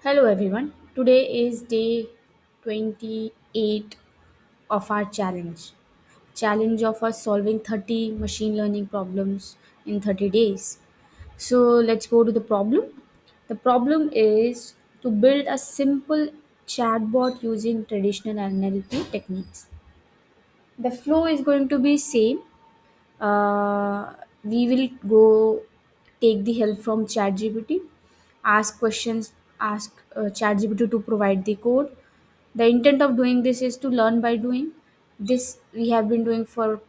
Hello everyone. Today is day 28 of our challenge. Challenge of us solving 30 machine learning problems in 30 days. So let's go to the problem. The problem is to build a simple chatbot using traditional NLP techniques. The flow is going to be same. We will go take the help from ChatGPT, ask questions, ask ChatGPT to provide the code. The intent of doing this is to learn by doing. This we have been doing for,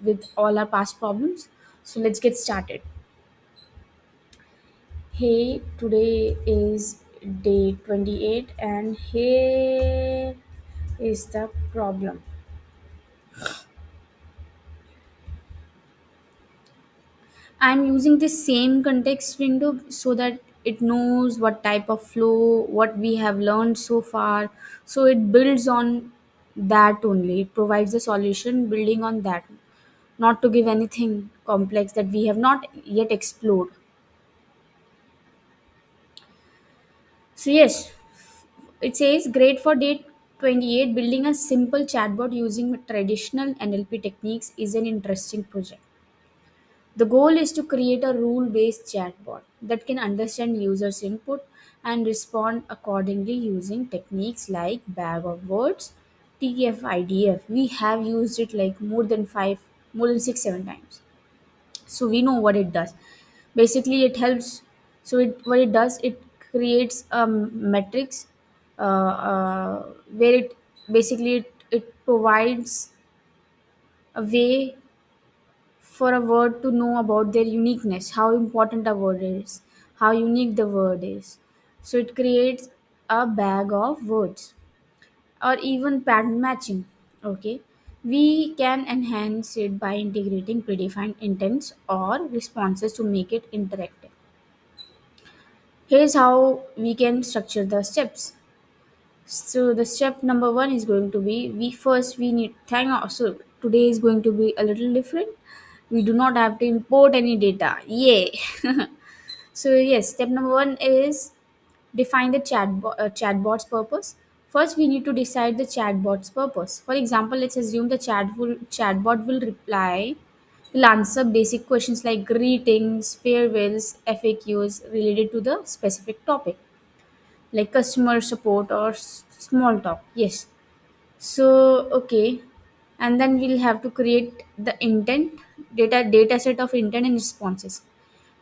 with all our past problems. So let's get started. Hey, today is day 28, and here is the problem. I'm using the same context window so that it knows what type of flow, what we have learned so far. So it builds on that only. It provides a solution building on that, not to give anything complex that we have not yet explored. So, yes, it says great for day 28. Building a simple chatbot using traditional NLP techniques is an interesting project. The goal is to create a rule based chatbot that can understand users' input and respond accordingly using techniques like bag of words, TF-IDF. We have used it like more than 6, 7 times. So we know what it does. Basically, it helps. What it does, it creates a metrics where it provides a way for a word to know about their uniqueness, how important a word is, how unique the word is. So it creates a bag of words or even pattern matching. Okay. We can enhance it by integrating predefined intents or responses to make it interactive. Here's how we can structure the steps. So the step number one is going to be we need thank so today is going to be a little different. We do not have to import any data. Yay! So yes, step number one is define the chatbot's purpose. First, we need to decide the chatbot's purpose. For example, let's assume the chatbot will answer basic questions like greetings, farewells, FAQs related to the specific topic like customer support or small talk. Yes. So okay, and then we'll have to create the intent data set of intent and responses.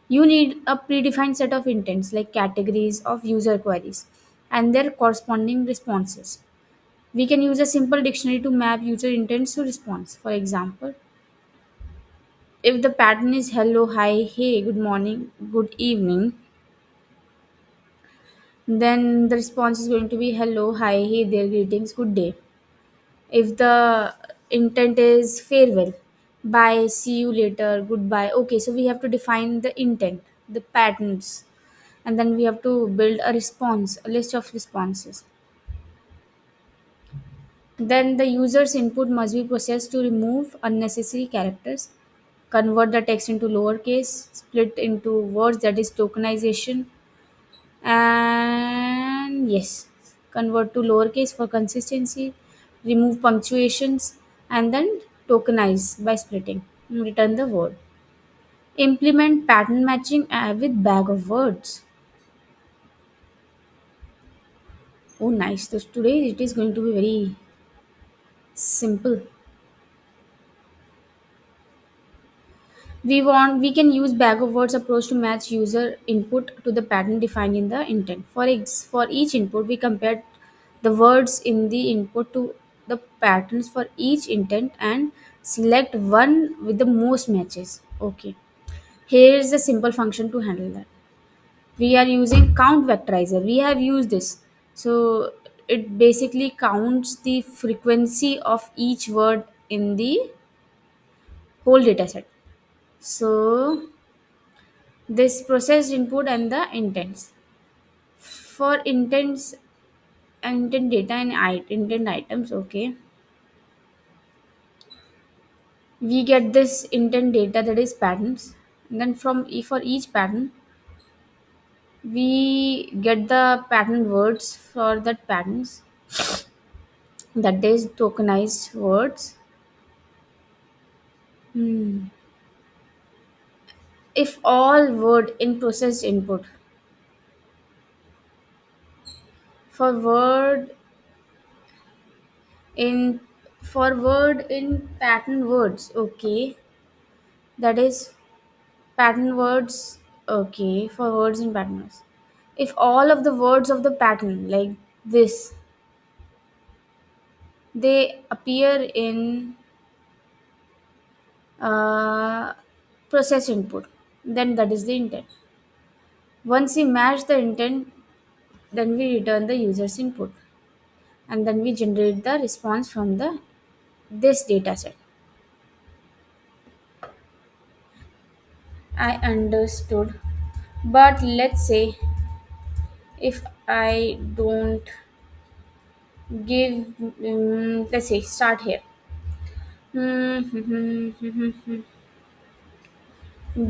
You need a predefined set of intents like categories of user queries and their corresponding responses. We can use a simple dictionary to map user intents to response. For example, if the pattern is hello, hi, hey, good morning, good evening, then the response is going to be hello, hi, hey there, greetings, good day. If the intent is farewell, bye, see you later, goodbye. Okay, so we have to define the intent, the patterns, and then we have to build a response, a list of responses. Then the user's input must be processed to remove unnecessary characters, convert the text into lowercase, split into words, that is tokenization, and yes, convert to lowercase for consistency, remove punctuations, and then tokenize by splitting, return the word. Implement pattern matching with bag of words. Oh nice, so today it is going to be very simple. We can use bag of words approach to match user input to the pattern defined in the intent. For each input, we compare the words in the input to the patterns for each intent and select one with the most matches. Okay, here is a simple function to handle that. We are using count vectorizer. We have used this. So it basically counts the frequency of each word in the whole data set. So this processed input and the intents. For intents intent data and intent items, okay, we get this intent data, that is patterns. And then for each pattern, We get the pattern words for that patterns, that is tokenized words. Hmm. If all word in processed input, for word in for word in pattern words, okay, that is pattern words, okay, for words in pattern words. If all of the words of the pattern like this, they appear in uh, process input, then that is the intent. Once we match the intent, then we return the user's input, and then we generate the response from the this data set. I understood. But let's say if I don't give, let's say, start here.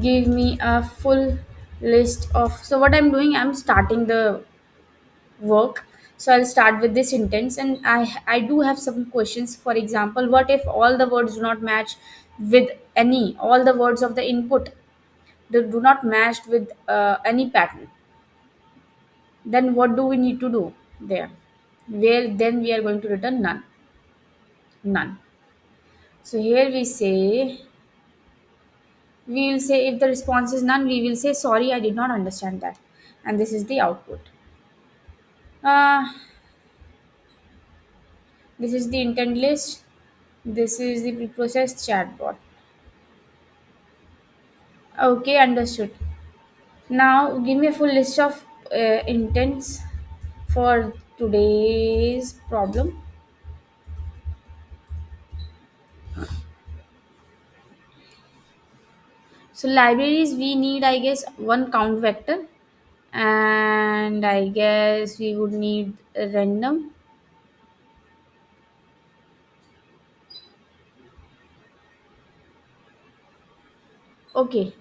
Give me a full list of. So, what I'm doing, I'm starting the work. So, I'll start with this intents, and I do have some questions. For example, what if all the words do not match with all the words of the input they do not match with any pattern? Then what do we need to do there? Where then we are going to return none. None. So here we will say if the response is none, we will say sorry, I did not understand that. And this is the output. Uh, this is the intent list. This is the preprocessed chatbot. Okay, understood. Now give me a full list of intents for today's problem. So libraries we need, I guess, one count vector, and I guess we would need a random. Okay,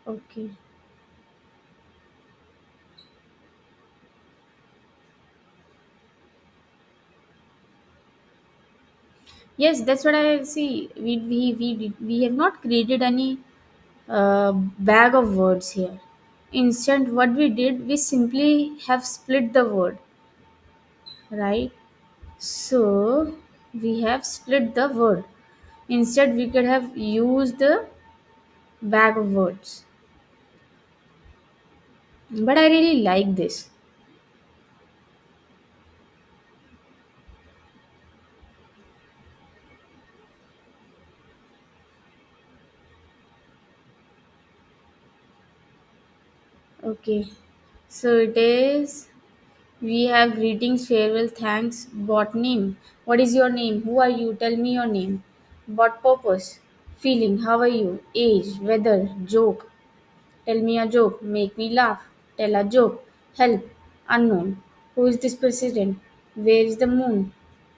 okay. Yes, that's what I see. We have not created any bag of words here. Instead, what we did, we simply have split the word, right? So we have split the word. Instead, we could have used the bag of words. But I really like this. Okay, so it is. We have greetings, farewell, thanks, bot name. What is your name? Who are you? Tell me your name. Bot purpose. Feeling. How are you? Age. Weather. Joke. Tell me a joke. Make me laugh. Tell a joke. Help. Unknown. Who is this president? Where is the moon?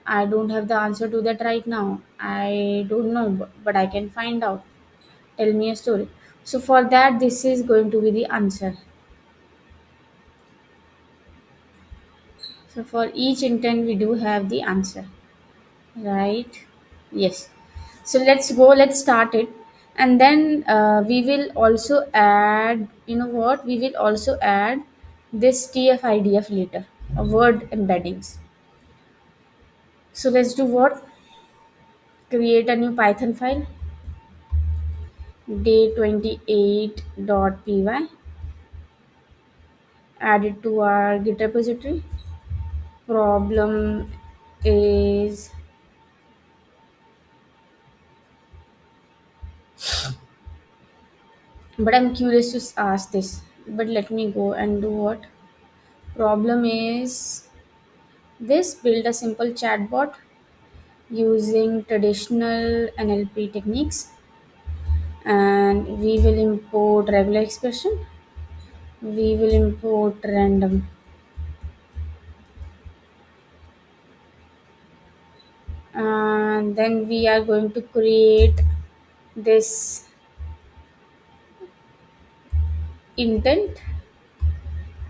I don't have the answer to that right now. I don't know, but I can find out. Tell me a story. So, for that, this is going to be the answer. So, for each intent, we do have the answer. Right? Yes. So let's start it. And then we will also add, you know what? We will also add this TF-IDF later, a word embeddings. So let's do what? Create a new Python file, day28.py, add it to our Git repository. Problem is, but I'm curious to ask this. But let me go and do what? Problem is this, build a simple chatbot using traditional NLP techniques, and we will import regular expression, we will import random, and then we are going to create this intent,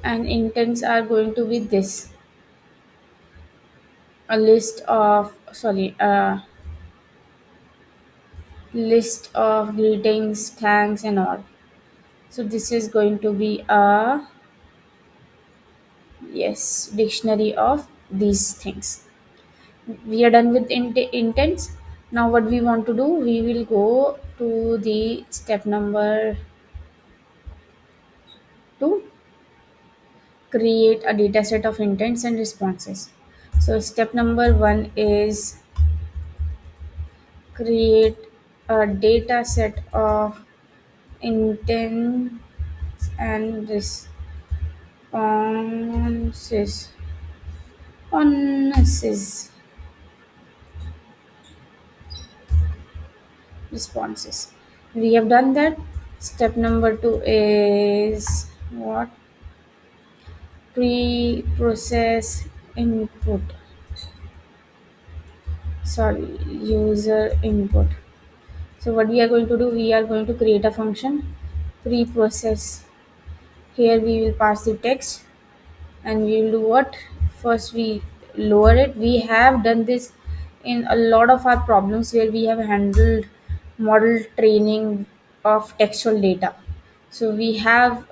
and intents are going to be this, a list of, sorry, a list of greetings, thanks, and all. So this is going to be a, yes, dictionary of these things. We are done with intents. Now what we want to do, we will go to the step number 2, create a data set of intents and responses. So step number 1 is create a data set of intents and responses responses. We have done that. Step number 2 is what? Pre-process input. Sorry, user input. So what we are going to do? We are going to create a function pre-process. Here we will pass the text, and we will do what? First we lower it. We have done this in a lot of our problems where we have handled model training of textual data. So we have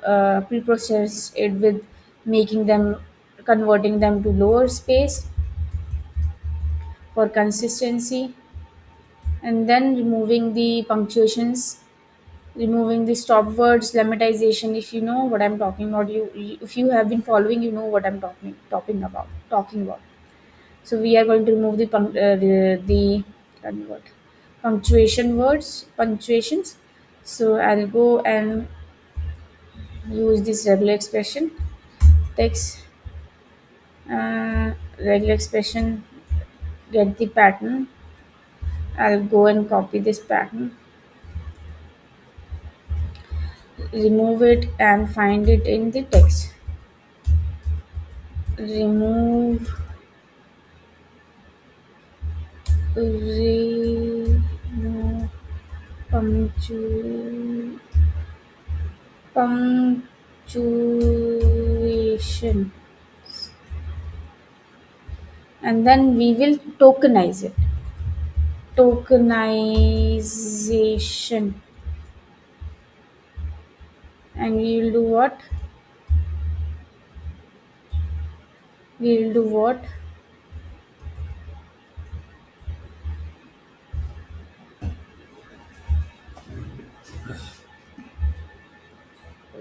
pre-processed it with making them, converting them to lower space for consistency, and then removing the punctuations, removing the stop words, lemmatization. If you know what I'm talking about, if you have been following, you know what I'm talking about. So we are going to remove the convert punctuation words, punctuations. So I'll go and use this regular expression text, regular expression, get the pattern. I'll go and copy this pattern, remove it, and find it in the text. Remove, remove punctu- punctuation, and then we will tokenize it. Tokenization, and we will do what? We will do what?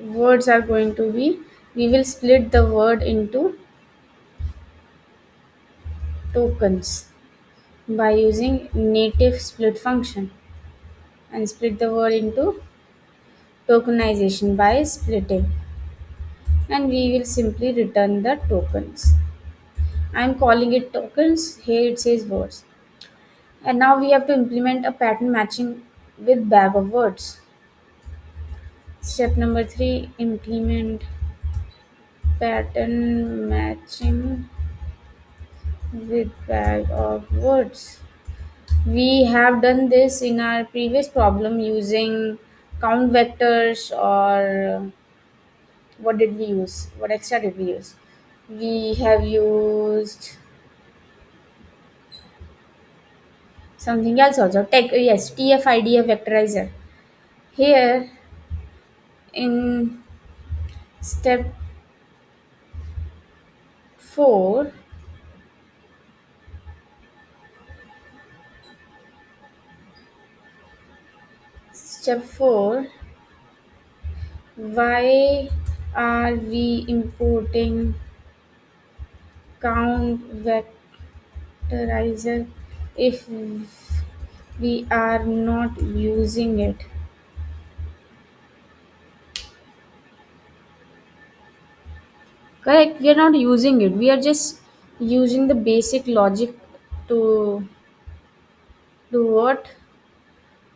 Words are going to be, we will split the word into tokens by using native split function, and split the word into tokenization by splitting, and we will simply return the tokens. I'm calling it tokens, here it says words. And now we have to implement a pattern matching with bag of words. Step number 3, implement pattern matching with bag of words. We have done this in our previous problem using count vectors, or what did we use? What extra did we use? We have used something else also. Yes, TF-IDF vectorizer. Here in step 4, step 4, why are we importing count vectorizer if we are not using it? Correct, we are not using it. We are just using the basic logic to Do what?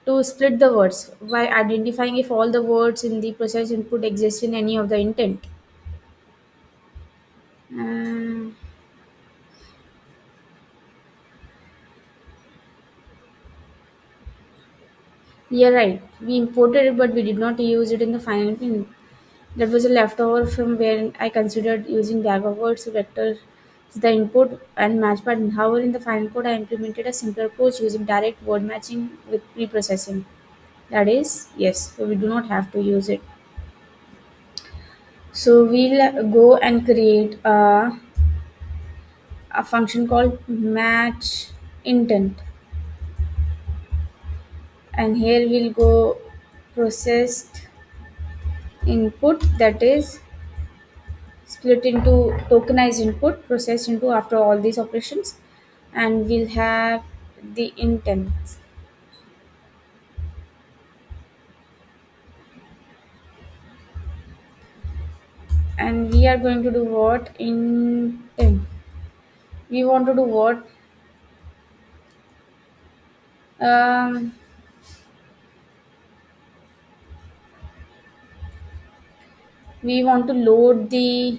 To split the words by identifying if all the words in the process input exist in any of the intent. Um, you're right. We imported it, but we did not use it in the final print. That was a leftover from where I considered using bag of words vector as the input and match pattern. However, in the final code, I implemented a simpler approach using direct word matching with pre-processing. That is, yes, so we do not have to use it. So we'll go and create a function called match intent, and here we'll go processed input, that is split into tokenized input processed into after all these operations, and we'll have the intents, and we are going to do what intent, we want to do what, um, we want to load the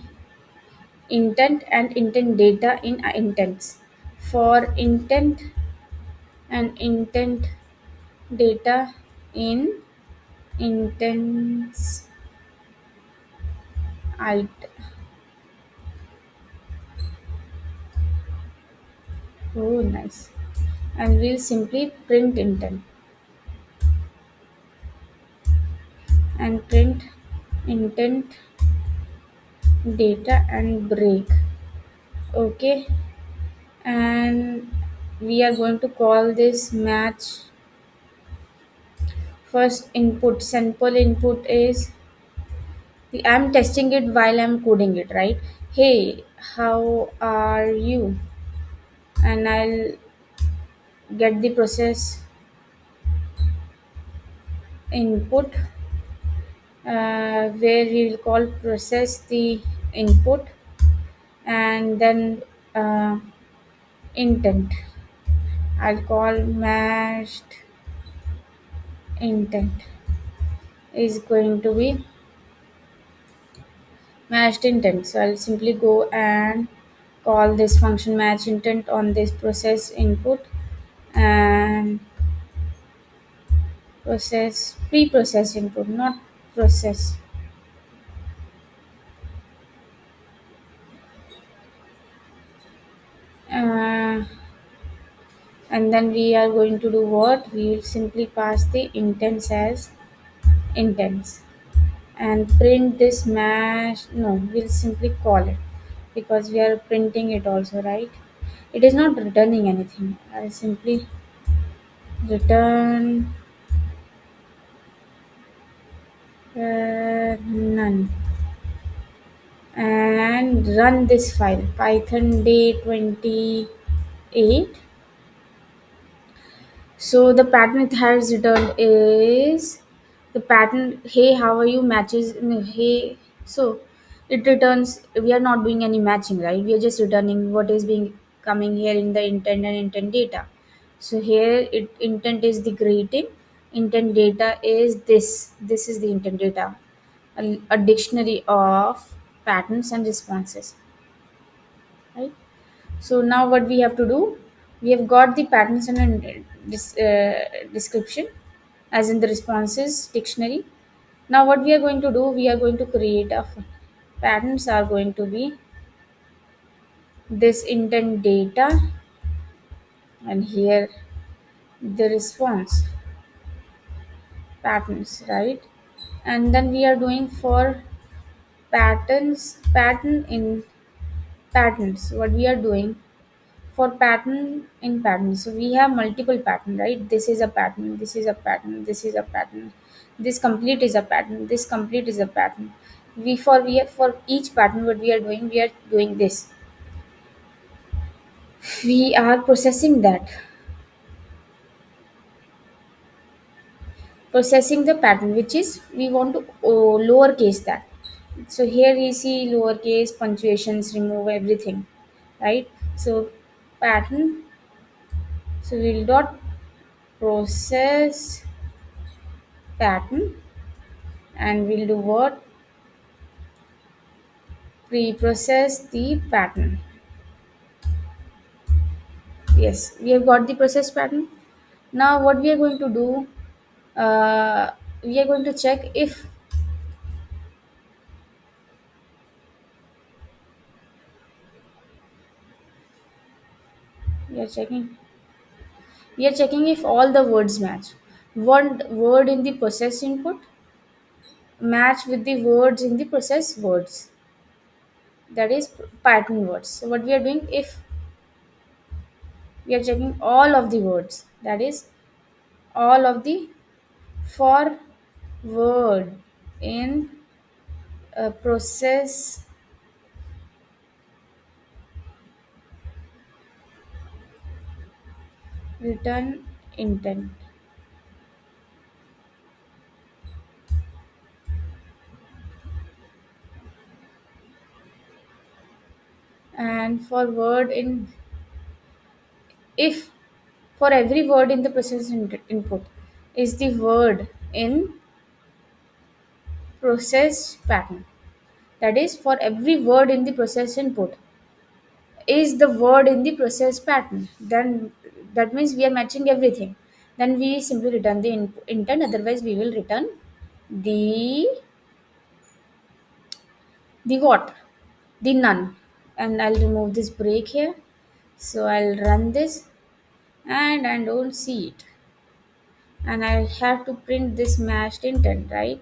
intent and intent data in intents. For intent and intent data in intents it, oh nice, and we'll simply print intent and print intent data and break. Okay, and we are going to call this match first input. Sample input is I'm testing it while I'm coding it, right? Hey, how are you? And I'll get the process input, where we will call process the input, and then uh, intent. I'll call matched intent is going to be matched intent. So I'll simply go and call this function match intent on this process input and process pre-process input, not process. Uh, and then we are going to do what? We will simply pass the intents as intents and print this match. No, we'll simply call it because we are printing it also, right? It is not returning anything. I'll simply return none and run this file python day 28. So the pattern it has returned is the pattern, hey how are you matches, no, hey, so it returns, we are not doing any matching, right? We are just returning what is being coming here in the intent and intent data. So here it intent is the greeting, intent data is this is the intent data, a dictionary of patterns and responses, right? So now what we have to do, we have got the patterns and description as in the responses dictionary. Now what we are going to do, we are going to create a patterns are going to be this intent data and here the response patterns, right? And then we are doing for pattern in patterns, what we are doing for pattern in pattern, so we have multiple pattern, right? This is a pattern, this is a pattern, this is a pattern, this complete is a pattern, this complete is a pattern. We are for each pattern, what we are doing, we are doing this, we are processing the pattern, which is we want to lowercase that. So here we see lowercase punctuations remove everything, right? So pattern, so we'll dot process pattern, and we'll do what? Pre-process the pattern. Yes, we have got the process pattern. Now what we are going to do, we are going to check if we are checking we are checking if all the words match. One word in the process input match with the words in the process words, that is pattern words. So what we are doing, if we are checking all of the words, that is all of the for word in a process return intent, and for word in, if for every word in the process input is the word in process pattern, that is for every word in the process input is the word in the process pattern, then that means we are matching everything. Then we simply return the intent, otherwise we will return the what, the none. And I'll remove this break here, so I'll run this, and I don't see it, and I have to print this matched intent, right?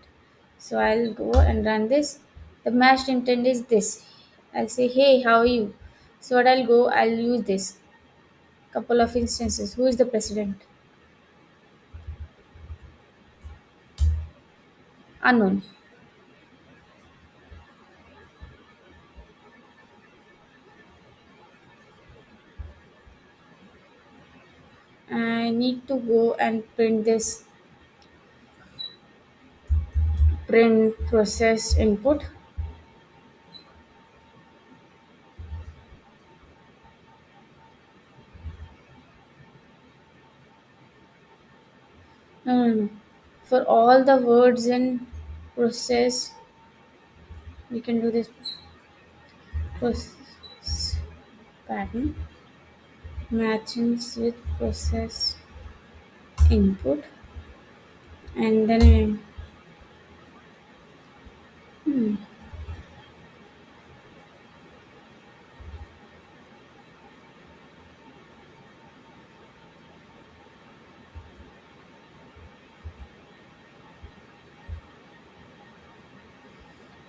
So I'll go and run this. The matched intent is this. I'll say, hey, how are you? So what I'll go, I'll use this couple of instances. Who is the president? Unknown. I need to go and print this, print process input. No, no, no. For all the words in process, we can do this process pattern matches with process input, and then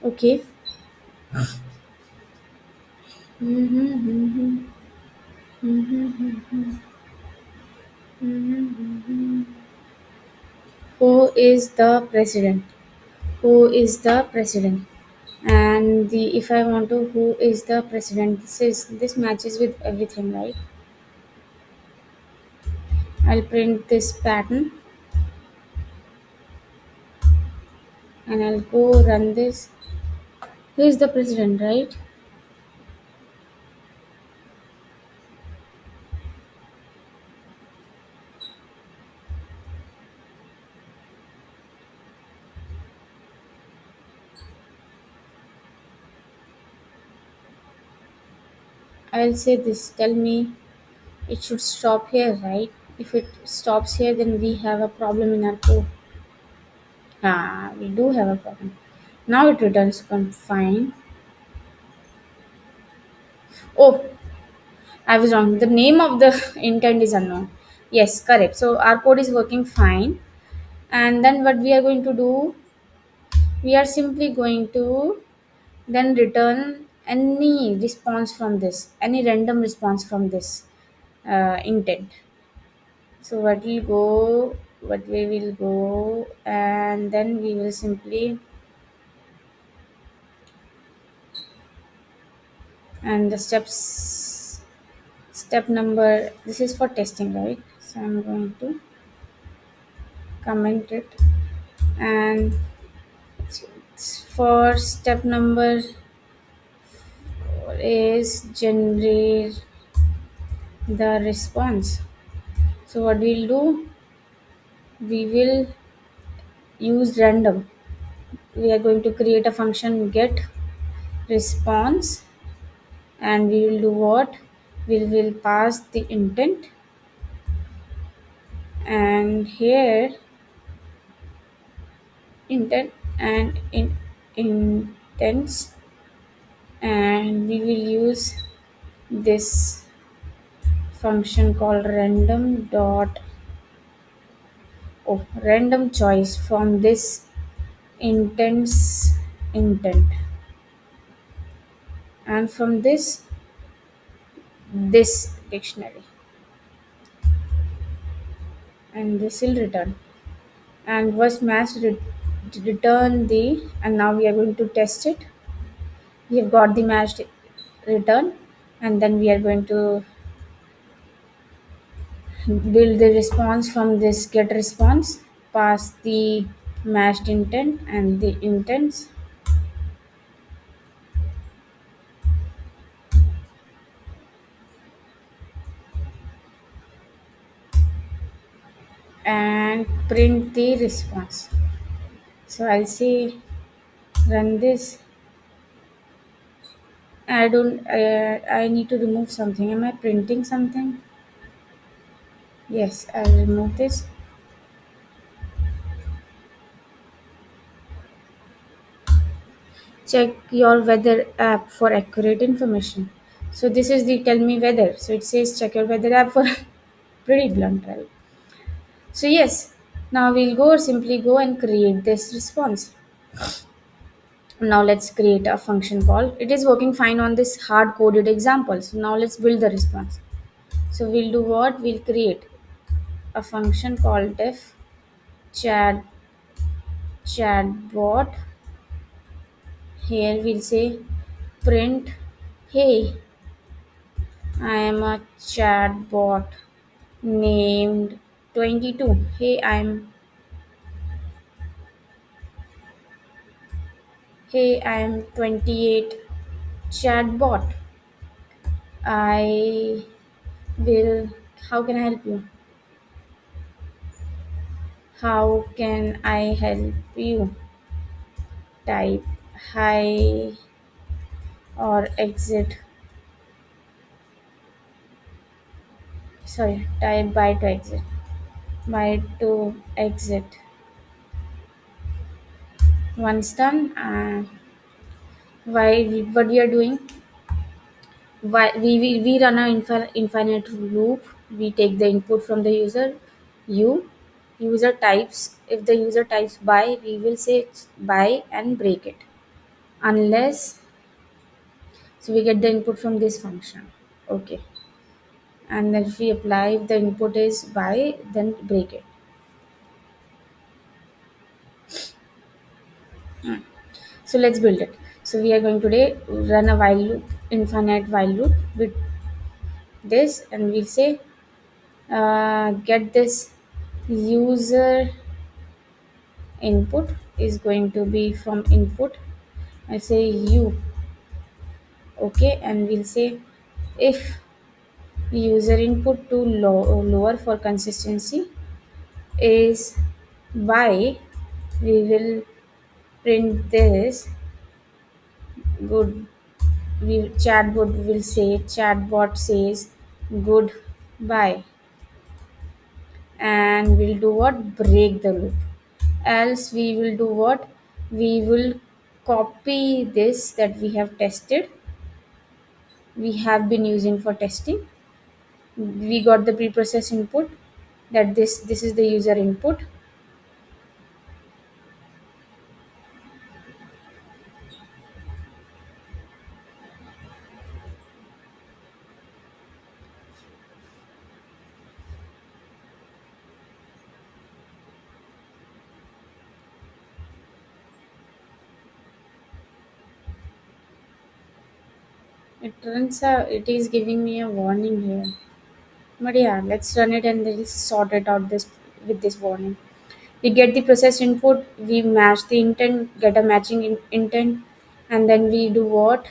okay. Mm-hmm, mm-hmm, mm-hmm. Who is the president? Who is the president? And the, if I want to, who is the president? This matches with everything, right? I'll print this pattern, and I'll go run this. Who is the president, right? I'll say this. Tell me, it should stop here, right? If it stops here, then we have a problem in our code. Ah, we do have a problem. Now it returns fine. Oh, I was wrong. The name of the intent is unknown. Yes, correct. So our code is working fine. And then what we are going to do, we are simply going to then return any response from this, any random response from this intent. So what we will go, and then we will simply, and the steps, step number, this is for testing, right? So I'm going to comment it, and for step number is generate the response. So what we'll do? we will use random. We are going to create a function get response, and we will do what? We will pass the intent, and here intent and intents, and we will use this function called random choice from this intents intent, and from this dictionary, and this will return, and was matched return the, and now we are going to test it. We have got the matched return, and then we are going to build the response from this get response, pass the matched intent and the intents, and print the response. So I'll say run this. I don't. I need to remove something. Am I printing something? Yes, I'll remove this. Check your weather app for accurate information. So this is the tell me weather. So it says check your weather app for pretty blunt, right? So yes, now we'll go simply go and create this response. Now let's create a function call. It is working fine on this hard coded example. So now let's build the response. So we'll do what? We'll create a function called def chat chatbot. Here we'll say print, hey, I am a chatbot named 22. Hey, I am 28 chatbot. I will, how can I help you? How can I help you? Type hi or exit. Sorry, type by to exit. By to exit. Once done, why what we are doing? Why we run an infinite loop. We take the input from the user. You user types. If the user types by, we will say it's by and break it. Unless, so we get the input from this function. Okay, and then if we apply, if the input is by, then break it. So let's build it. So we are going today run a while loop, infinite while loop with this, and we'll say get this user input is going to be from input. I say you, okay, and we'll say if user input to lower for consistency is y, we will print this good. We chatbot says goodbye, and we'll do what? Break the loop. Else we will do what? We will copy this that we have tested, we have been using for testing. We got the preprocessed input, that this is the user input. It turns out it is giving me a warning here. But yeah, let's run it and then sort it out this with this warning. We get the processed input, we match the intent, get a matching intent, and then we do what?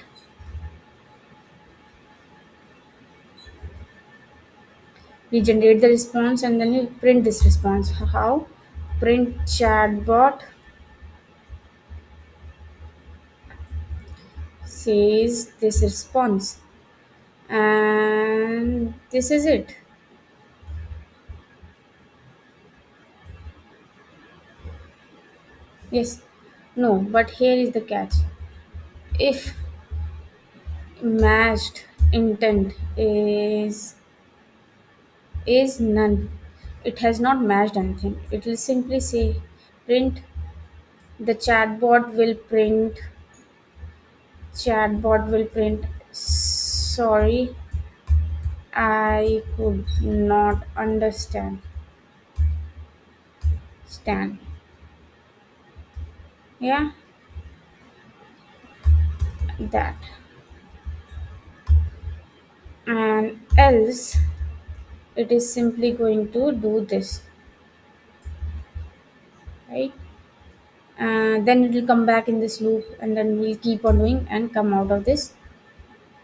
We generate the response and then we print this response. How? print chatbot says this response, and this is it. Yes. No, but here is the catch. If matched intent is none, it has not matched anything. It will simply say print. The chatbot will print, sorry, I could not stand. Yeah, that. And else it is simply going to do this, right? Then it will come back in this loop, and then we'll keep on doing and come out of this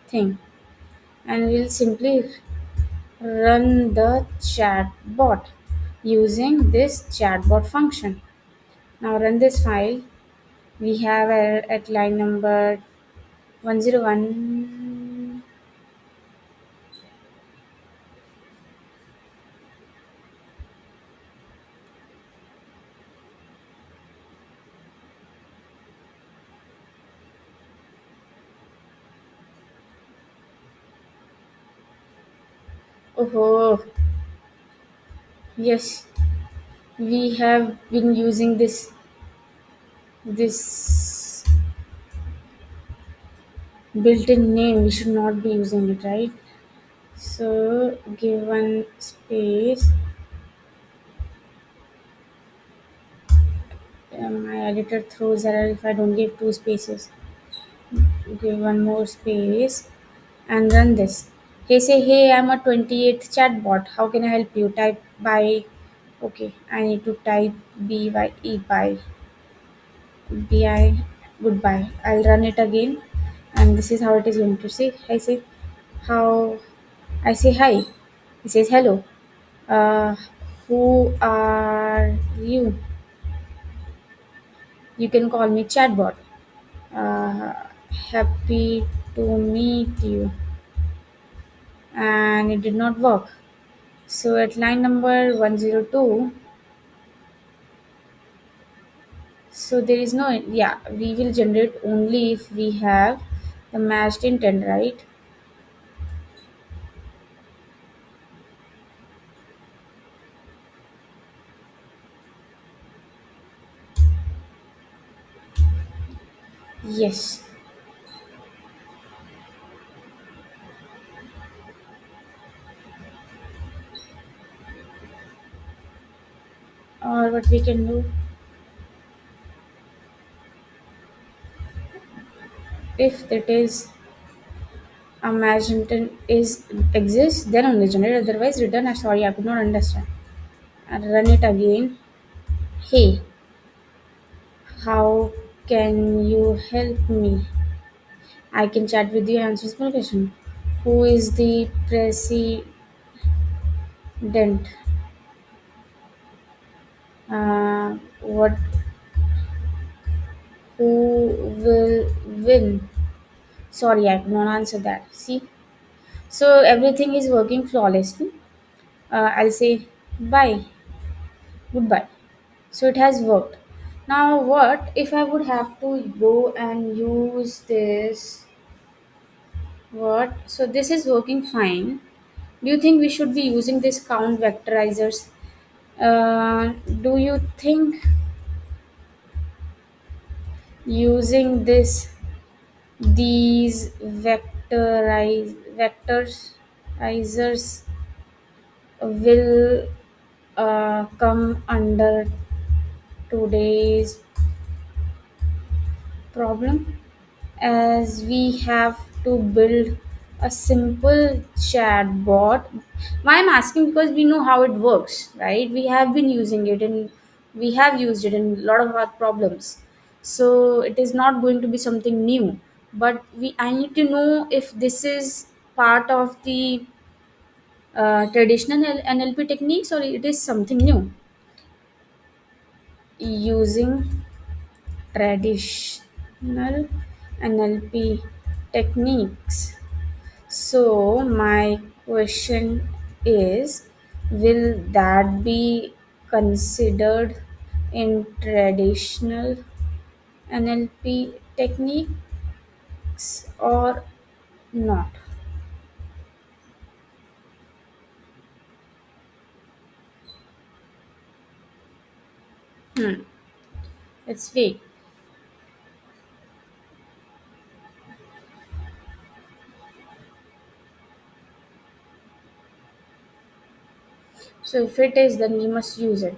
thing, and we'll simply run the chatbot using this chatbot function. Now run this file. We have at line number 101. Oh, yes, we have been using this built-in name. We should not be using it, right? So given space, my editor throws error if I don't give two spaces. Give one more space and run this. Hey, I'm a 28th chatbot. How can I help you? Type by. Okay, I need to type BI goodbye. I'll run it again, and this is how it is going to say. I say how. I say hi. He says hello. Uh, who are you? You can call me chatbot. Uh, happy to meet you. And it did not work. So at line number 102, so there is no, yeah, we will generate only if we have the matched intent, right? Yes. Or what we can do, if that is a matched intent is exists, then only generate. Otherwise, return. Sorry, I could not understand. And run it again. Hey, how can you help me? I can chat with you and answer small question. Who is the president? What? Who will win? Sorry, I cannot answer that. See, so everything is working flawlessly. I'll say bye, goodbye. So it has worked. Now, what if I would have to go and use this? What? So this is working fine. Do you think we should be using this count vectorizers? Do you think using these vectorizers will come under today's problem, as we have to build a simple chatbot? Why I'm asking, because we know how it works, right? We have been using it, and we have used it in a lot of our problems. So it is not going to be something new, but we I need to know if this is part of the traditional NLP techniques, or it is something new. using traditional NLP techniques. So, my question is, will that be considered in traditional NLP techniques or not? Hmm, it's vague. So, if it is, then we must use it.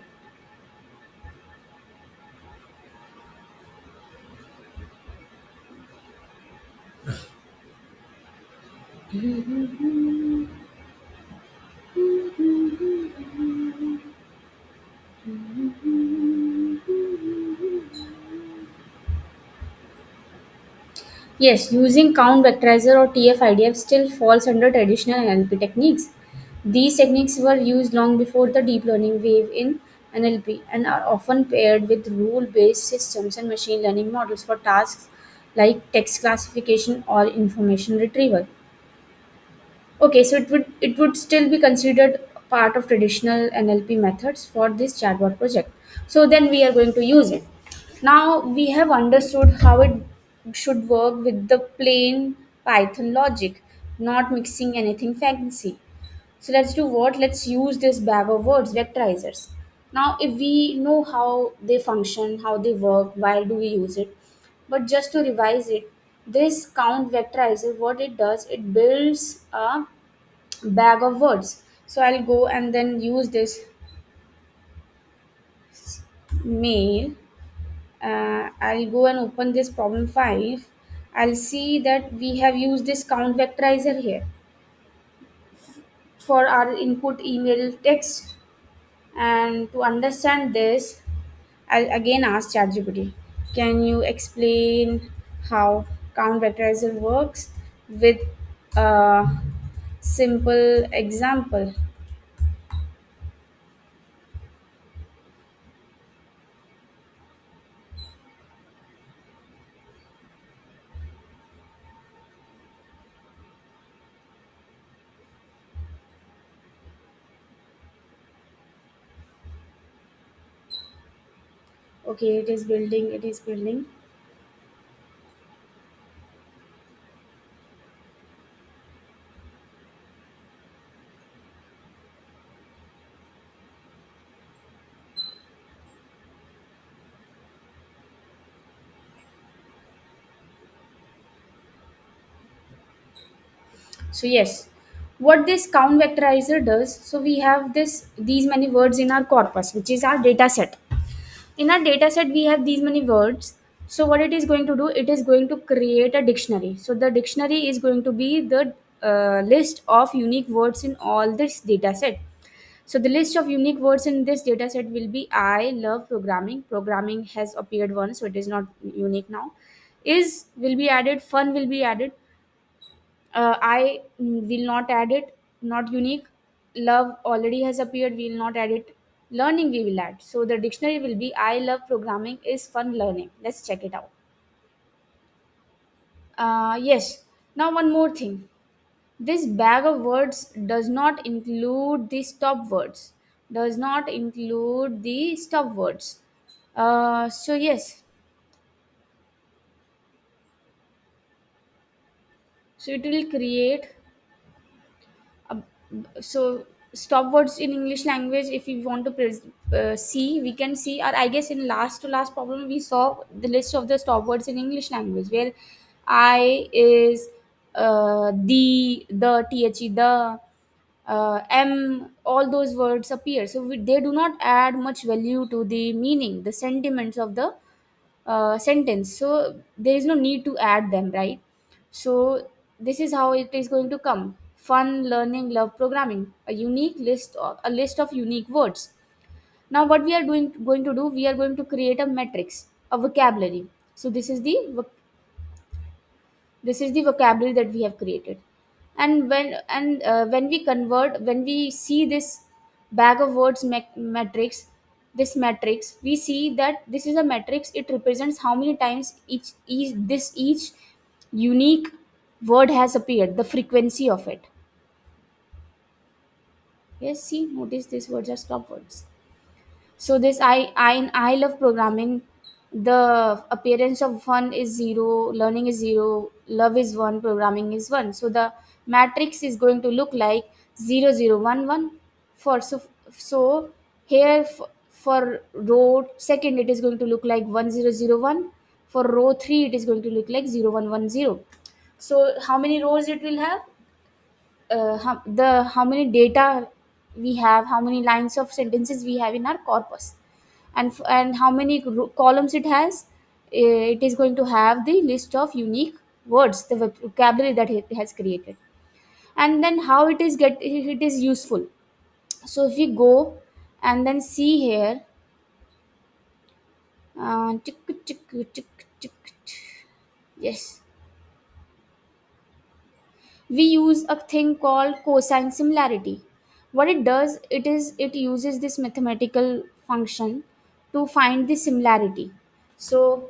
Yes, using count vectorizer or TF-IDF still falls under traditional NLP techniques. These techniques were used long before the deep learning wave in NLP and are often paired with rule based systems and machine learning models for tasks like text classification or information retrieval. Okay, so it would still be considered part of traditional NLP methods for this chatbot project. So then we are going to use it. Now we have understood how it should work with the plain Python logic, not mixing anything fancy. So let's do what? Let's use this bag of words vectorizers. Now, if we know how they function, how they work, why do we use it? But just to revise it, this count vectorizer, what it does, it builds a bag of words. So I'll go and then use this mail. I'll go and open this problem 5. I'll see that we have used this count vectorizer here for our input email text. And to understand this, I'll again ask ChatGPT, can you explain how count vectorizer works with a simple example? Okay, it is building, it is building. So yes, what this count vectorizer does, so we have these many words in our corpus, which is our data set. In our data set, we have these many words. So what it is going to do, it is going to create a dictionary. So the dictionary is going to be the list of unique words in all this data set. So the list of unique words in this data set will be I love programming. Programming has appeared once, so it is not unique now. Is will be added, fun will be added, will not add it, not unique. Love already has appeared, we will not add it. Learning we will add. So the dictionary will be I love programming is fun learning. Let's check it out. Yes. Now one more thing. This bag of words does not include the stop words. Does not include the stop words. So yes. So it will create uh, so stop words in English language, if we want to see, we can see, or I guess in last to last problem we saw the list of the stop words in English language, where I is the the m, all those words appear. So they do not add much value to the meaning, the sentiments of the sentence. So there is no need to add them, right? So this is how it is going to come: fun learning, love programming, a list of unique words. Now what we are doing going to do, we are going to create a matrix, a vocabulary. So this is the vocabulary that we have created. And when we convert, when we see this bag of words matrix, this matrix, we see that this is a matrix. It represents how many times each unique word has appeared, the frequency of it. Yes, see, notice these words are stop words. So this I love programming. The appearance of fun is zero, learning is zero, love is one, programming is one. So the matrix is going to look like 0011 for so here for row second it is going to look like 1001. For row 3 it is going to look like 0110. So how many rows it will have? How many data we have, how many lines of sentences we have in our corpus, and how many columns it has. It is going to have the list of unique words, the vocabulary that it has created, and then how it is useful. So if we go and then see here, tick, tick, tick, tick, yes, we use a thing called cosine similarity. What it does, it uses this mathematical function to find the similarity. So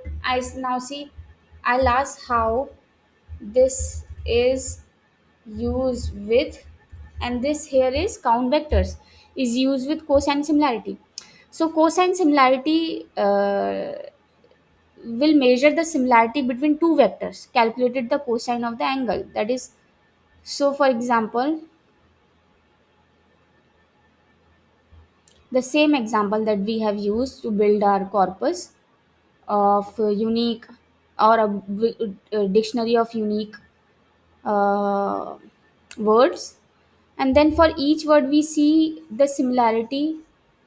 now see, I'll ask how this is used with, and this here is count vectors is used with cosine similarity. So cosine similarity will measure the similarity between two vectors, calculated the cosine of the angle, that is. So, for example, the same example that we have used to build our corpus of unique, or a dictionary of unique uh, words, and then for each word we see the similarity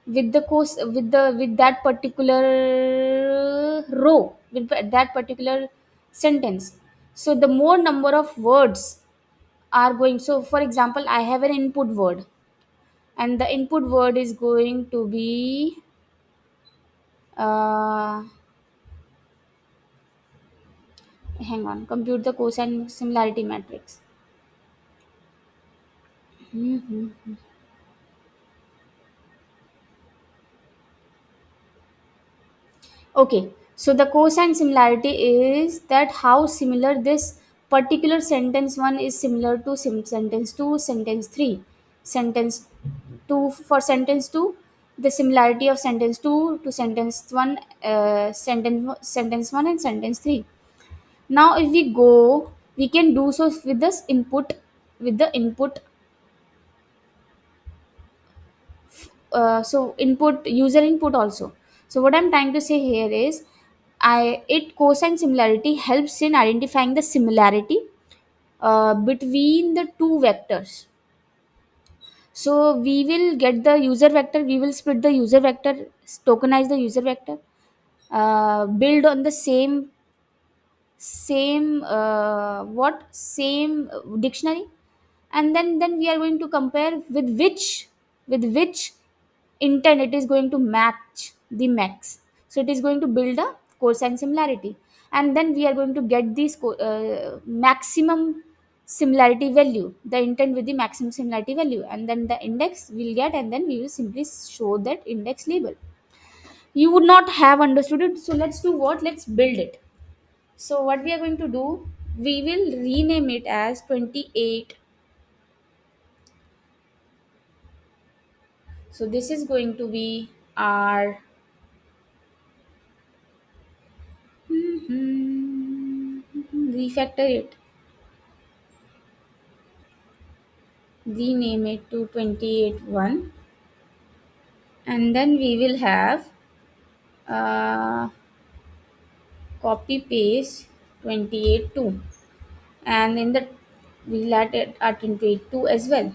with the course with that particular row, with that particular sentence. So the more number of words are going, so for example I have an input word, and the input word is going to be uh, hang on, compute the cosine similarity matrix. Mhm. Okay, so the cosine similarity is that how similar this particular sentence 1 is similar to sentence 2, sentence 3, sentence 2. For sentence 2, the similarity of sentence 2 to sentence 1, sentence 1 and sentence 3. Now if we go, we can do so with this input, with the input. So input, user input also. So what I'm trying to say here is, I it cosine similarity helps in identifying the similarity between the two vectors. So we will get the user vector, we will split the user vector, tokenize the user vector, build on the same what same dictionary, and then we are going to compare with which intent it is going to match the max. So it is going to build a cosine similarity, and then we are going to get this maximum similarity value, the intent with the maximum similarity value, and then the index we'll get, and then we will simply show that index label. You would not have understood it, so let's do what, let's build it. So what we are going to do, we will rename it as 28. So this is going to be our refactor it, rename it to 28.1, and then we will have uh, copy paste 28.2, and in the we'll add it at 28.2 as well,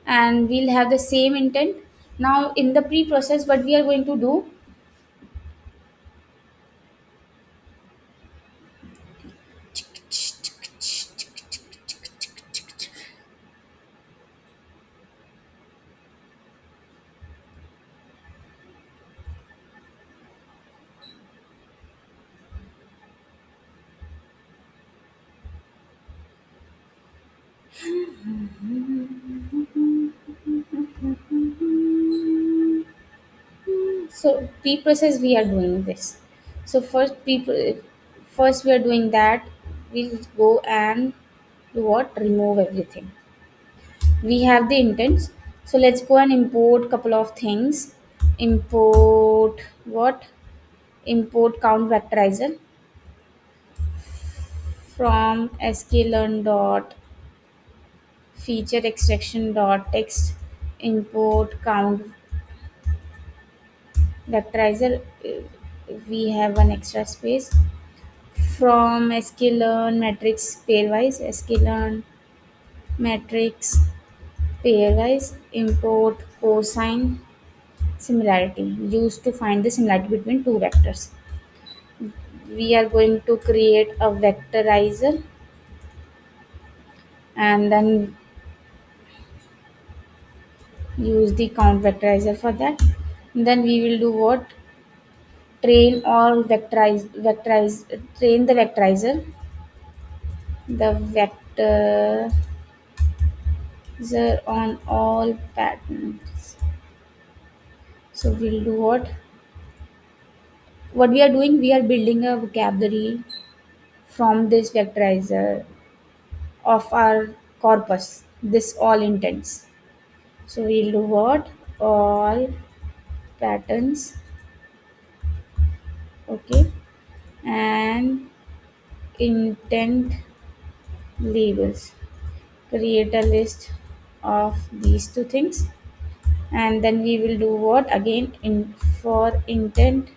and we'll have the same intent. Now in the pre-process, what we are going to do, So pre-process we are doing this. So first we are doing that. We'll go and do what? Remove everything. We have the intents. So let's go and import couple of things. Import what? Import count vectorizer from sklearn dot feature extraction dot text. Import count vectorizer. We have one extra space from sklearn matrix pairwise. Sklearn matrix pairwise. Import cosine similarity used to find the similarity between two vectors. We are going to create a vectorizer, and then use the count vectorizer for that. Then we will do what? Train or train the vectorizer on all patterns. So we'll do what we are doing. We are building a vocabulary from this vectorizer of our corpus, this all intents. So we'll do what? All patterns, okay, and intent labels. Create a list of these two things, and then we will do what again in for intent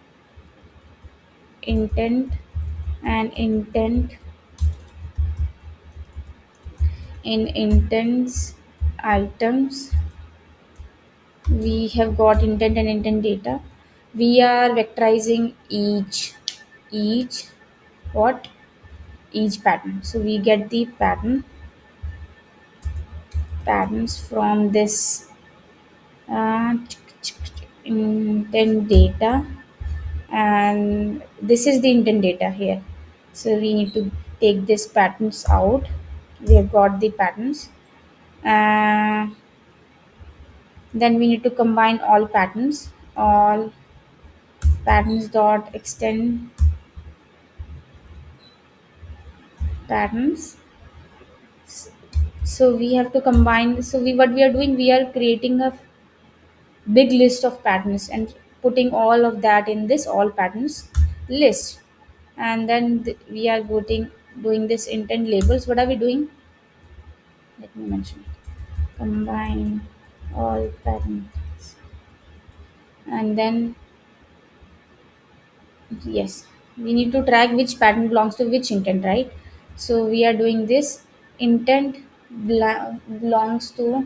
and intent in intents items. We have got intent and intent data. We are vectorizing each what? Each pattern. So we get the patterns from this uh, intent data, and this is the intent data here. So we need to take these patterns out. We have got the patterns. uh, then we need to combine all patterns dot extend patterns. So we have to combine. So we what we are doing, we are creating a big list of patterns and putting all of that in this all patterns list. And then we are doing this intent labels. What are we doing? Let me mention it. Combine all patterns, and then yes, we need to track which pattern belongs to which intent, right? So we are doing this. Intent belongs to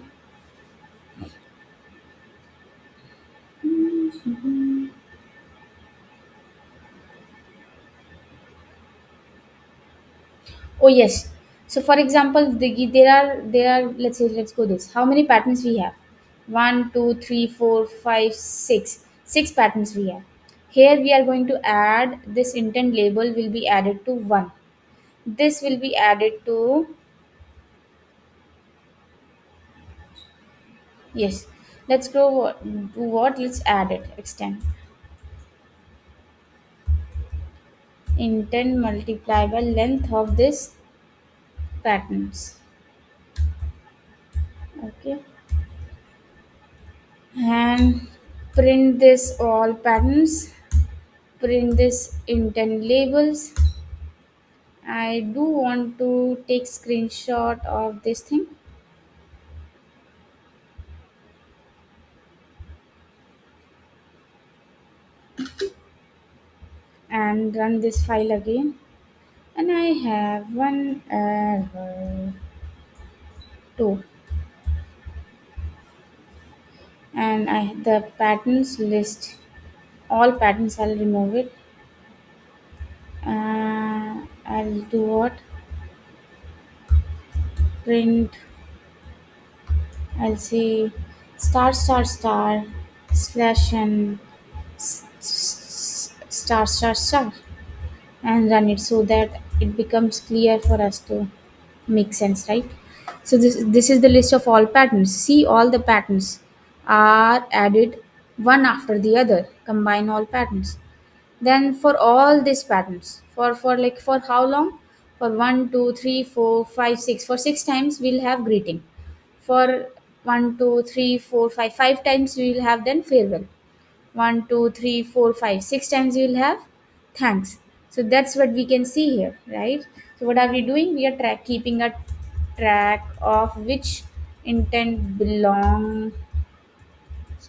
oh yes. So for example, there are let's go this. How many patterns we have? One, two, three, four, five, six. Six patterns we have. Here we are going to add this intent label will be added to one. This will be added to yes. Let's go do what? Let's add it. Extend intent multiply by length of this patterns. Okay, and print this all patterns. Print this intent labels. I do want to take screenshot of this thing and run this file again. And I have one error too. And I the patterns list. All patterns I'll remove it. I'll do what? Print. I'll say star slash and star and run it so that it becomes clear for us to make sense, right? So this is the list of all patterns. See, all the patterns are added one after the other, combine all patterns. Then for all these patterns, for how long? For 1 2 3 4 5 6, for 6 times we'll have greeting. For 1 2 3 4 5, 5 times we will have then farewell. 1 2 3 4 5, 6 times we will have thanks. So that's what we can see here, right? So what are we doing? We are keeping a track of which intent belongs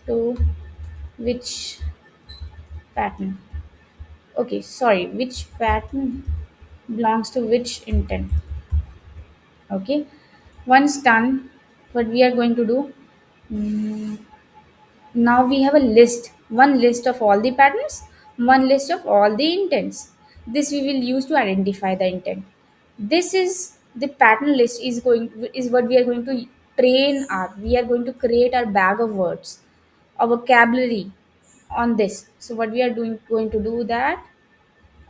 to which pattern. Okay, sorry, which pattern belongs to which intent. Okay, once done, what we are going to do, now we have a list, one list of all the patterns, one list of all the intents. This we will use to identify the intent. This is the pattern list is what we are going to train our, we are going to create our bag of words, a vocabulary on this. So what we are doing going to do that,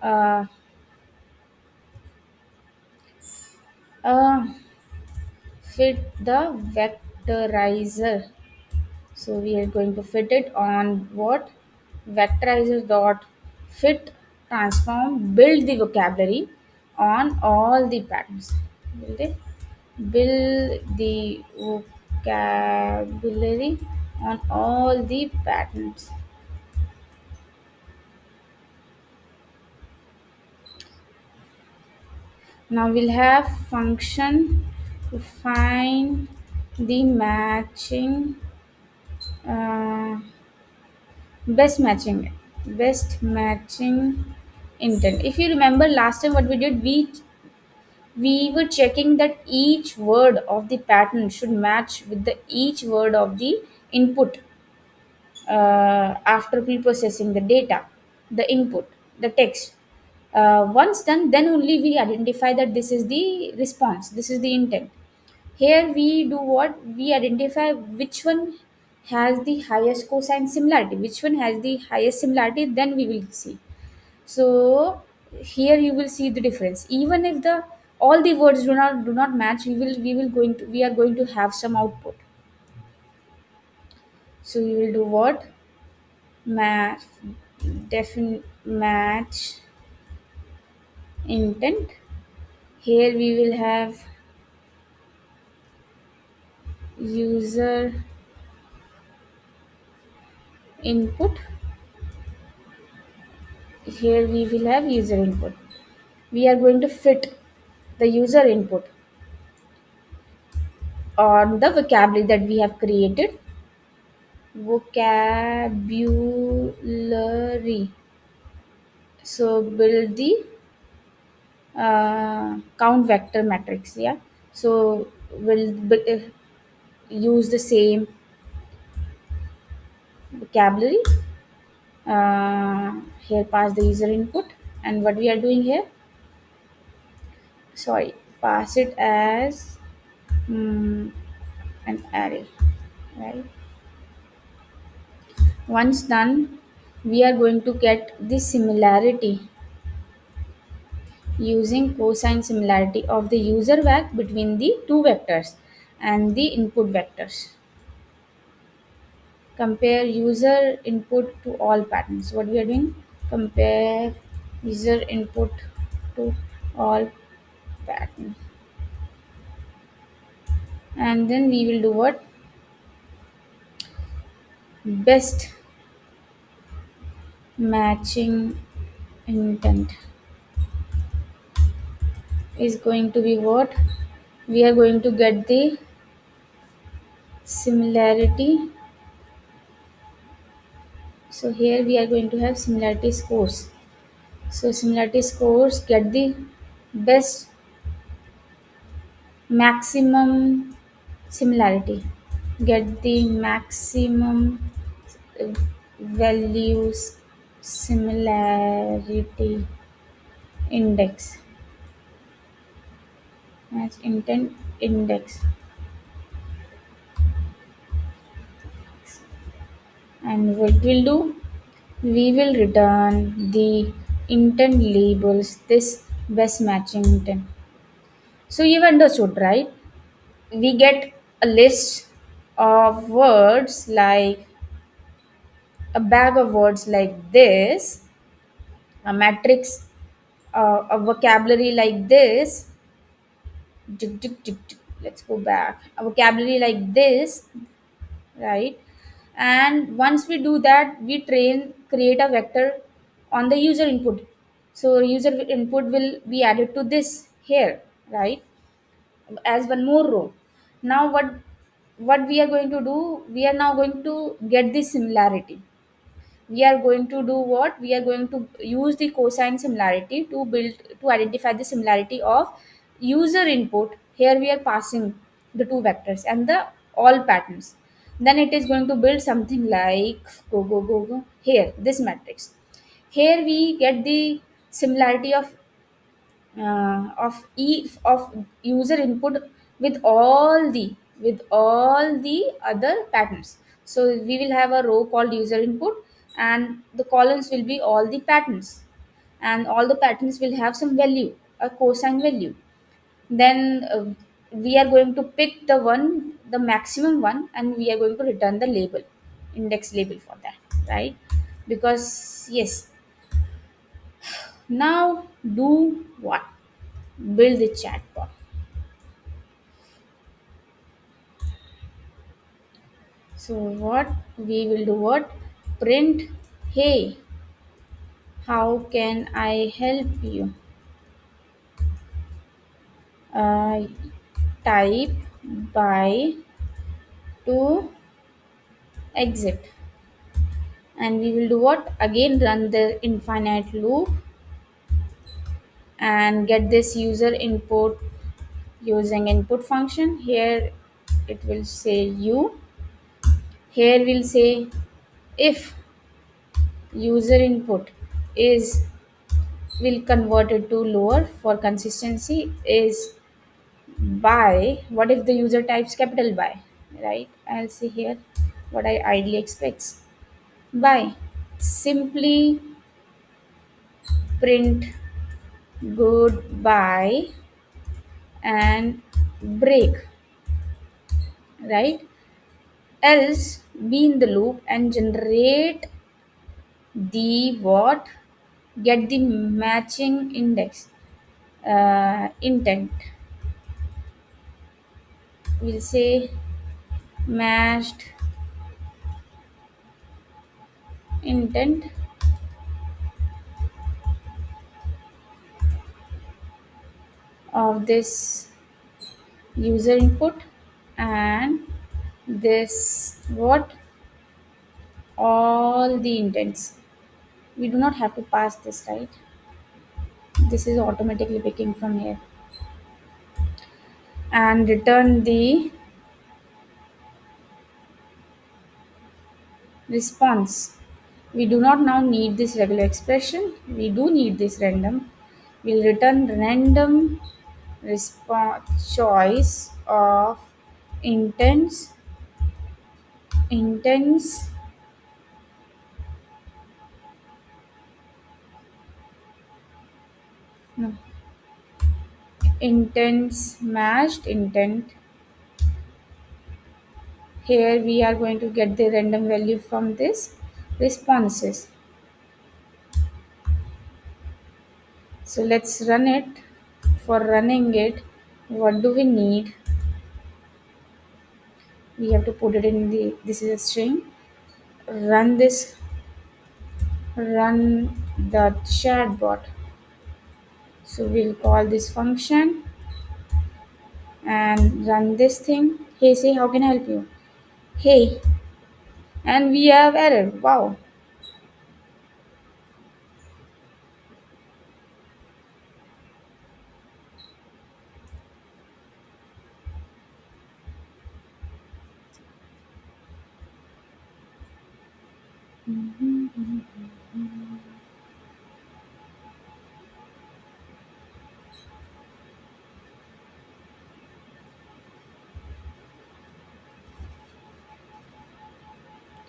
uh, uh, fit the vectorizer. So we are going to fit it on what? Vectorizer dot fit transform build the vocabulary on all the patterns. Build it. Build the vocabulary on all the patterns. Now we'll have function to find the matching uh, best matching intent. If you remember last time what we did, we were checking that each word of the pattern should match with the each word of the input, after pre-processing the data, the input, the text. Once done, then only we identify that this is the response, this is the intent. Here we do what? We identify which one has the highest cosine similarity, which one has the highest similarity, then we will see. So here you will see the difference. Even if the all the words do not match, we are going to have some output. So we will do what? Match match intent. Here we will have user input. Here we will have user input. We are going to fit the user input on the vocabulary that we have created. Vocabulary. So build the count vector matrix. Yeah. So use the same vocabulary. Here pass the user input, and what we are doing here, sorry, pass it as an array, right? Once done, we are going to get the similarity using cosine similarity of the user vec between the two vectors and the input vectors. Compare user input to all patterns. What we are doing? Compare user input to all patterns. And then we will do what? Best matching intent is going to be what? We are going to get the similarity. So here we are going to have similarity scores. So similarity scores get the best maximum similarity. Get the maximum uh, values similarity index as intent index. And what we'll do? We will return the intent labels this best matching intent. So you've understood, right? We get a list of words like a bag of words like this, a matrix, a vocabulary like this. Let's go back. A vocabulary like this, right? And once we do that, we create a vector on the user input. So user input will be added to this here, right? As one more row. Now what we are going to do? We are now going to get the similarity. We are going to do what? We are going to use the cosine similarity to identify the similarity of user input. Here we are passing the two vectors and the all patterns. Then it is going to build something like go here, this matrix. Here we get the similarity of user input with all the other patterns. So we will have a row called user input, and the columns will be all the patterns, and all the patterns will have some value, a cosine value. Then we are going to pick the maximum one, and we are going to return the label, index label for that, right? Because yes, now do what? Build the chatbot. So what we will do, what? Print, hey, how can I help you? uh, Type by to exit. And we will do what? Again run the infinite loop and get this user input using input function. Here it will say you. Here we'll say if user input is, will convert it to lower for consistency, is by, what if the user types capital by, right? I'll say here what I ideally expects. By, simply print goodbye and break, right? Else be in the loop and generate the what? Get the matching index, intent. We'll say matched intent of this user input and this what? All the intents. We do not have to pass this, right? This is automatically picking from here, and return the response. We do not now need this regular expression, we do need this random. We'll return random response choice of intents, intents no, intents matched intent. Here we are going to get the random value from this responses. So let's run it. For running it, what do we need? We have to put it in the, this is a string. Run this, run the chatbot. So we'll call this function and run this thing. Hey, say, how can I help you? Hey, and we have error. Wow.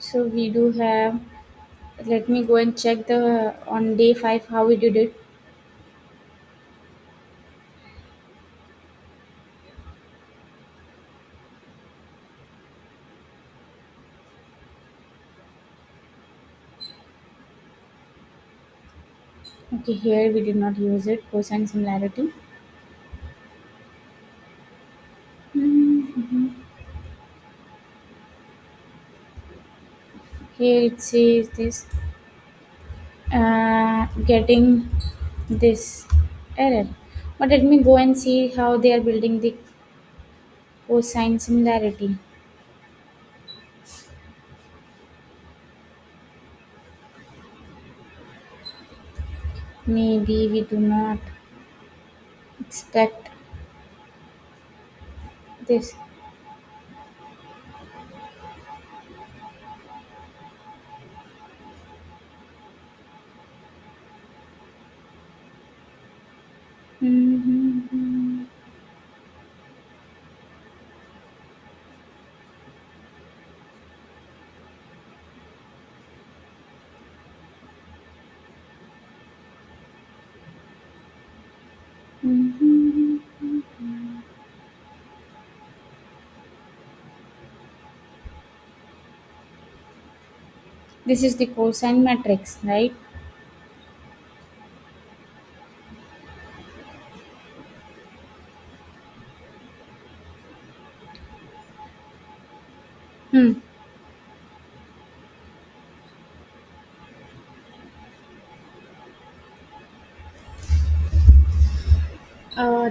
So we do have, let me go and check the on day 5 how we did it. Okay, here we did not use it. Cosine similarity. Mhm. Here it says this getting this error. But let me go and see how they are building the cosine similarity. Maybe we do not expect this. Mhm. Mhm. This is the cosine matrix, right? Hmm.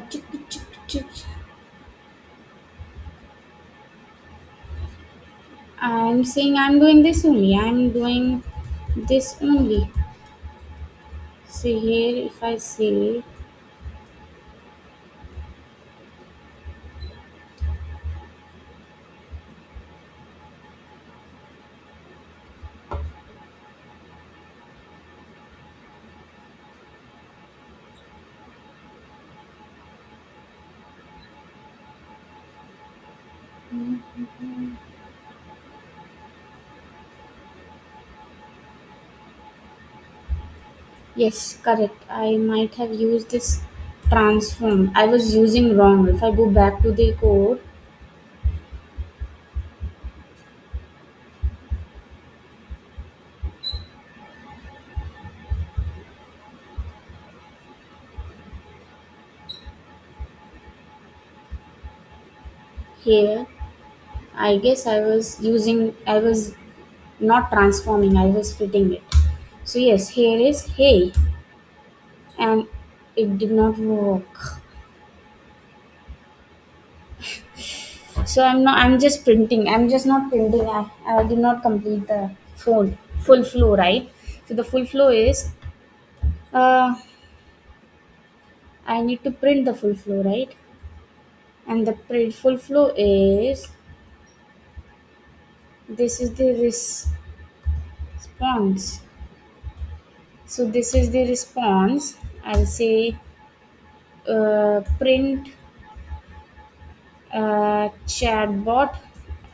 Tick, tick, tick. I'm saying I'm doing this only. I'm doing this only. See here, if I say, yes, correct. I might have used this transform. I was using wrong. If I go back to the code, here, I guess I was not transforming, I was fitting it. So, yes, here is hey, and it did not work. So, I'm just printing. I'm just not printing. I did not complete the full flow, right? So, the full flow is, uh, I need to print the full flow, right? And the print full flow is, this is the response. So this is the response. I'll say print chatbot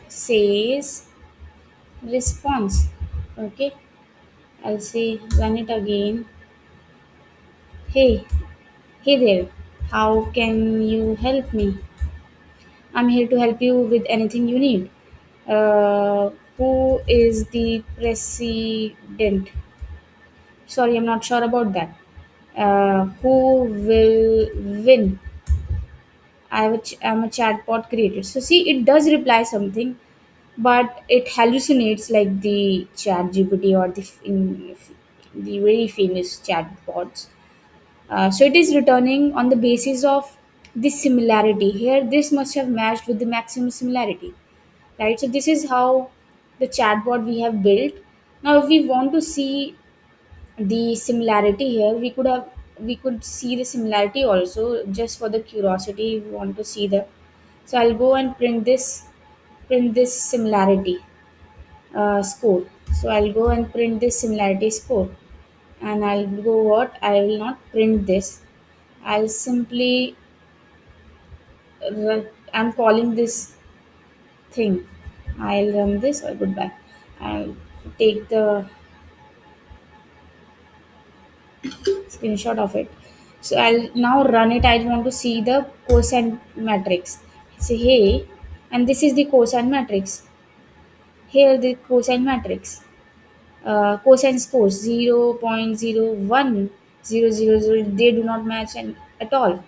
says response. Okay, I'll say run it again. Hey, hey there. How can you help me? I'm here to help you with anything you need. Who is the president? Sorry, I'm not sure about that. Who will win? I'm a chatbot creator. So see, it does reply something, but it hallucinates like the Chat GPT or the very famous chatbots. So it is returning on the basis of the similarity. Here, this must have matched with the maximum similarity, right? So this is how the chatbot we have built. Now, if we want to see the similarity here, we could see the similarity also, just for the curiosity. We want to see the, so I'll go and print this similarity score. So I'll go and print this similarity score, and I'll go, what, I will not print this. I'll simply I'm calling this thing. I'll run this, or goodbye. I'll take the screenshot of it. So I'll now run it. I want to see the cosine matrix. Say hey, and this is the cosine matrix. Here the cosine matrix. Cosine scores 0.01, 0 0 0, they do not match at all.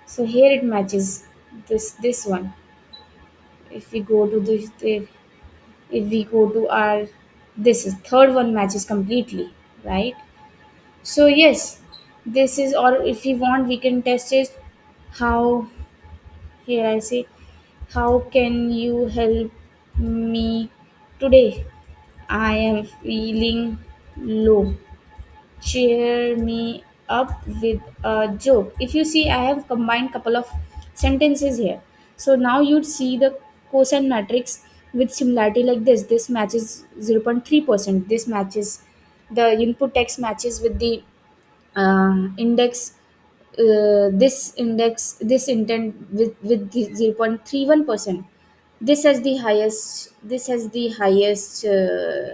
So here it matches this one. If we go to if we go to our, this is third one matches completely, right? So yes, this is, or if we want we can test it. How, here I say, how can you help me today? I am feeling low. Cheer me up with a joke. If you see, I have combined couple of sentences here. So now you'd see the cosine matrix with similarity like this. This matches 0.3%. This matches, the input text matches with the index, this index, this intent with the 0.31%. This has the highest, this has the highest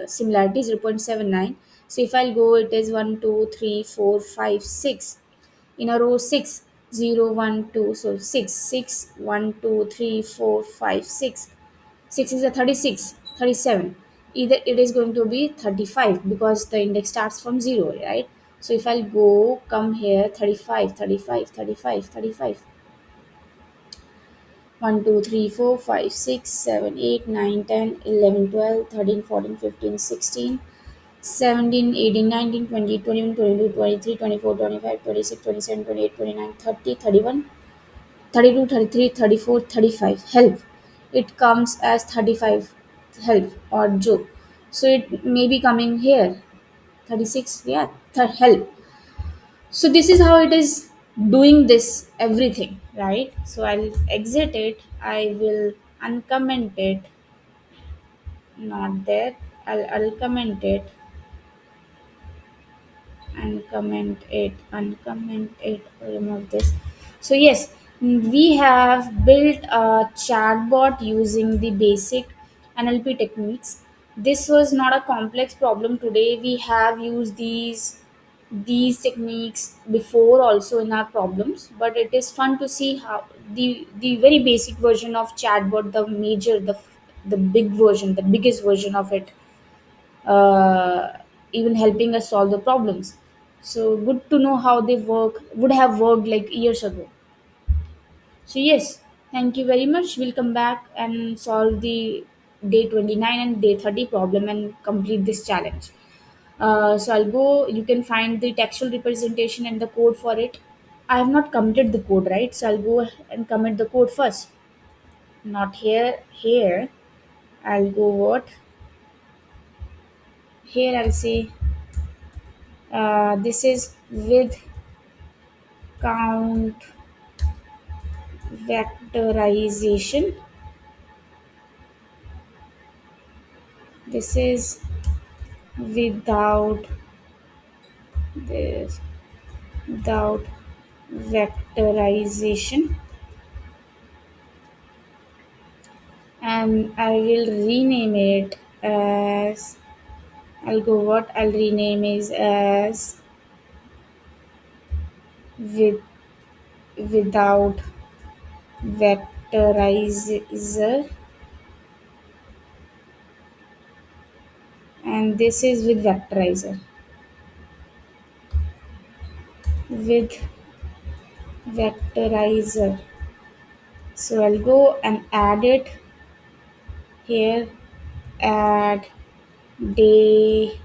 similarity, 0.79. So if I'll go, it is 1 2 3 4 5 6 in a row, 6 0 1 2, so 6 6 1 2 3 4 5 6. 6 is a 36, 37. Either it is going to be 35 because the index starts from 0, right? So if I'll go, come here, 35, 35, 35, 35. 1 2 3 4 5 6 7 8 9 10 11 12 13 14 15 16 17 18 19 20 21 22 23 24 25 26 27 28 29 30 31 32 33 34 35. Help, it comes as 35. Help or joke, so it may be coming here 36, yeah, help. So this is how it is doing this everything, right? So I'll exit it, I will uncomment it, not there. I'll comment it, uncomment it, remove this. So yes, we have built a chatbot using the basic NLP techniques. This was not a complex problem today. We have used these techniques before also in our problems, but it is fun to see how the very basic version of chatbot, the major, the big version, the biggest version of it, uh, even helping us solve the problems. So good to know how they work, would have worked like years ago. So yes, thank you very much. We'll come back and solve the day 29 and day 30 problem and complete this challenge. So I'll go, you can find the textual representation and the code for it. I have not committed the code, right? So I'll go and commit the code first. Not here, here. I'll go what? Here I'll say, this is with count vectorization. This is without this, without vectorization, and I will rename it as, I'll go what I'll rename is as with without vectorizer, and this is with vectorizer, with vectorizer. So I'll go and add it here, add day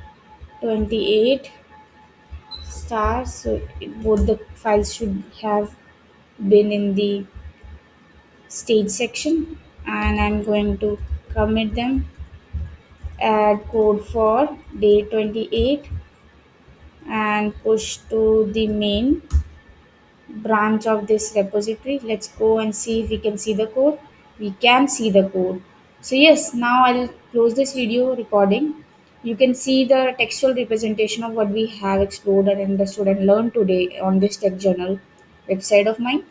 28 stars. So both the files should have been in the stage section, and I'm going to commit them, add code for day 28 and push to the main branch of this repository. Let's go and see if we can see the code. We can see the code. So yes, now I'll close this video recording. You can see the textual representation of what we have explored and understood and learned today on this tech journal website of mine.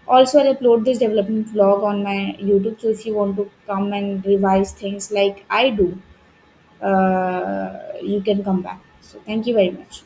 Also, I'll upload this development vlog on my YouTube. So if you want to come and revise things like I do, you can come back. So thank you very much.